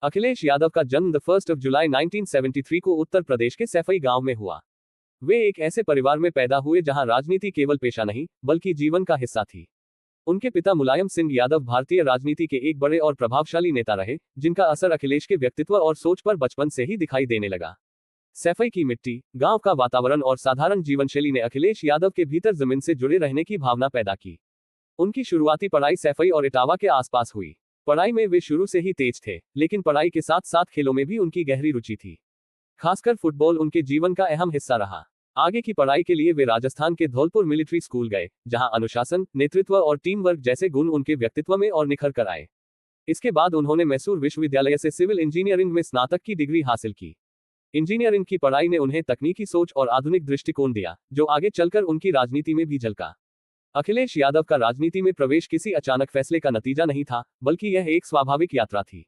अखिलेश यादव का जन्म 1 जुलाई 1973 को उत्तर प्रदेश के सैफई गांव में हुआ। वे एक ऐसे परिवार में पैदा हुए जहां राजनीति केवल पेशा नहीं बल्कि जीवन का हिस्सा थी। उनके पिता मुलायम सिंह यादव भारतीय राजनीति के एक बड़े और प्रभावशाली नेता रहे, जिनका असर अखिलेश के व्यक्तित्व और सोच पर बचपन से ही दिखाई देने लगा। सैफई की मिट्टी, गांव का वातावरण और साधारण जीवनशैली ने अखिलेश यादव के भीतर जमीन से जुड़े रहने की भावना पैदा की। उनकी शुरुआती पढ़ाई सैफई और इटावा के आसपास हुई। पढ़ाई में वे शुरू से ही तेज थे, लेकिन पढ़ाई के साथ साथ खेलों में भी उनकी गहरी रुचि थी। खासकर फुटबॉल उनके जीवन का अहम हिस्सा रहा। आगे की पढ़ाई के लिए वे राजस्थान के धौलपुर मिलिट्री स्कूल गए, जहां अनुशासन, नेतृत्व और टीम वर्क जैसे गुण उनके व्यक्तित्व में और निखर कर आए। इसके बाद उन्होंने मैसूर विश्वविद्यालय से सिविल इंजीनियरिंग में स्नातक की डिग्री हासिल की। इंजीनियरिंग की पढ़ाई ने उन्हें तकनीकी सोच और आधुनिक दृष्टिकोण दिया, जो आगे चलकर उनकी राजनीति में भी झलका। अखिलेश यादव का राजनीति में प्रवेश किसी अचानक फैसले का नतीजा नहीं था, बल्कि यह एक स्वाभाविक यात्रा थी।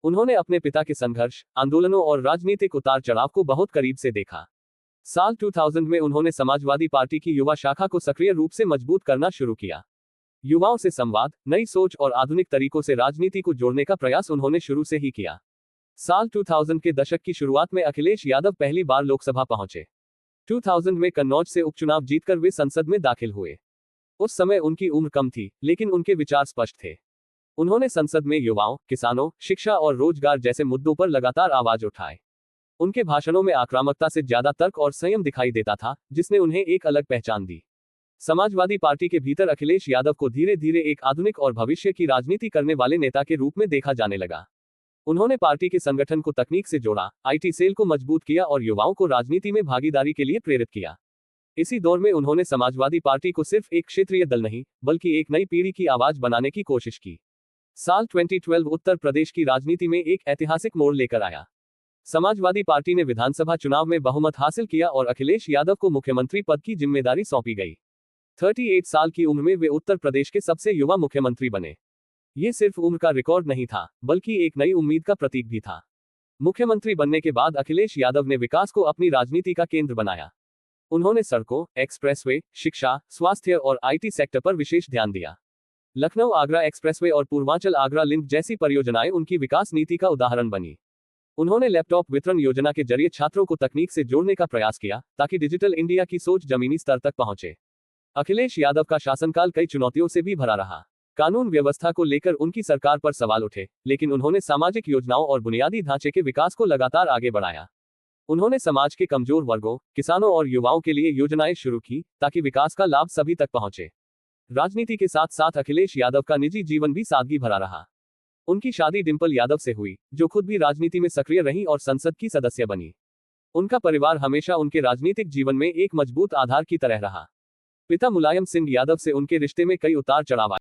उन्होंने अपने पिता के संघर्ष, आंदोलनों और राजनीतिक उतार चढ़ाव को बहुत करीब से देखा। साल 2000 में उन्होंने समाजवादी पार्टी की युवा शाखा को सक्रिय रूप से मजबूत करना शुरू किया। युवाओं से संवाद, नई सोच और आधुनिक तरीकों से राजनीति को जोड़ने का प्रयास उन्होंने शुरू से ही किया। साल 2000 के दशक की शुरुआत में अखिलेश यादव पहली बार लोकसभा पहुंचे। 2000 में कन्नौज से उपचुनाव जीतकर वे संसद में दाखिल हुए। उस समय उनकी उम्र कम थी, लेकिन उनके विचार स्पष्ट थे। उन्होंने संसद में युवाओं, किसानों, शिक्षा और रोजगार जैसे मुद्दों पर लगातार आवाज उठाई। उनके भाषणों में आक्रामकता से ज्यादा तर्क और संयम दिखाई देता था, जिसने उन्हें एक अलग पहचान दी। समाजवादी पार्टी के भीतर अखिलेश यादव को धीरे धीरे एक आधुनिक और भविष्य की राजनीति करने वाले नेता के रूप में देखा जाने लगा। उन्होंने पार्टी के संगठन को तकनीक से जोड़ा, IT सेल को मजबूत किया और युवाओं को राजनीति में भागीदारी के लिए प्रेरित किया। इसी दौर में उन्होंने समाजवादी पार्टी को सिर्फ एक क्षेत्रीय दल नहीं, बल्कि एक नई पीढ़ी की आवाज बनाने की कोशिश की। साल 2012 उत्तर प्रदेश की राजनीति में एक ऐतिहासिक मोड़ लेकर आया। समाजवादी पार्टी ने विधानसभा चुनाव में बहुमत हासिल किया और अखिलेश यादव को मुख्यमंत्री पद की जिम्मेदारी सौंपी गई। 38 साल की उम्र में वे उत्तर प्रदेश के सबसे युवा मुख्यमंत्री बने। ये सिर्फ उम्र का रिकॉर्ड नहीं था, बल्कि एक नई उम्मीद का प्रतीक भी था। मुख्यमंत्री बनने के बाद अखिलेश यादव ने विकास को अपनी राजनीति का केंद्र बनाया। उन्होंने सड़कों, एक्सप्रेसवे, शिक्षा, स्वास्थ्य और IT सेक्टर पर विशेष ध्यान दिया। लखनऊ आगरा एक्सप्रेसवे और पूर्वांचल आगरा लिंक जैसी परियोजनाएं उनकी विकास नीति का उदाहरण बनी। उन्होंने लैपटॉप वितरण योजना के जरिए छात्रों को तकनीक से जोड़ने का प्रयास किया, ताकि डिजिटल इंडिया की सोच जमीनी स्तर तक पहुंचे। अखिलेश यादव का शासनकाल कई चुनौतियों से भी भरा रहा। कानून व्यवस्था को लेकर उनकी सरकार पर सवाल उठे, लेकिन उन्होंने सामाजिक योजनाओं और बुनियादी ढांचे के विकास को लगातार आगे बढ़ाया। उन्होंने समाज के कमजोर वर्गों, किसानों और युवाओं के लिए योजनाएं शुरू की, ताकि विकास का लाभ सभी तक पहुंचे। राजनीति के साथ साथ अखिलेश यादव का निजी जीवन भी सादगी भरा रहा। उनकी शादी डिंपल यादव से हुई, जो खुद भी राजनीति में सक्रिय रही और संसद की सदस्य बनी। उनका परिवार हमेशा उनके राजनीतिक जीवन में एक मजबूत आधार की तरह रहा। पिता मुलायम सिंह यादव से उनके रिश्ते में कई उतार चढ़ाव आए।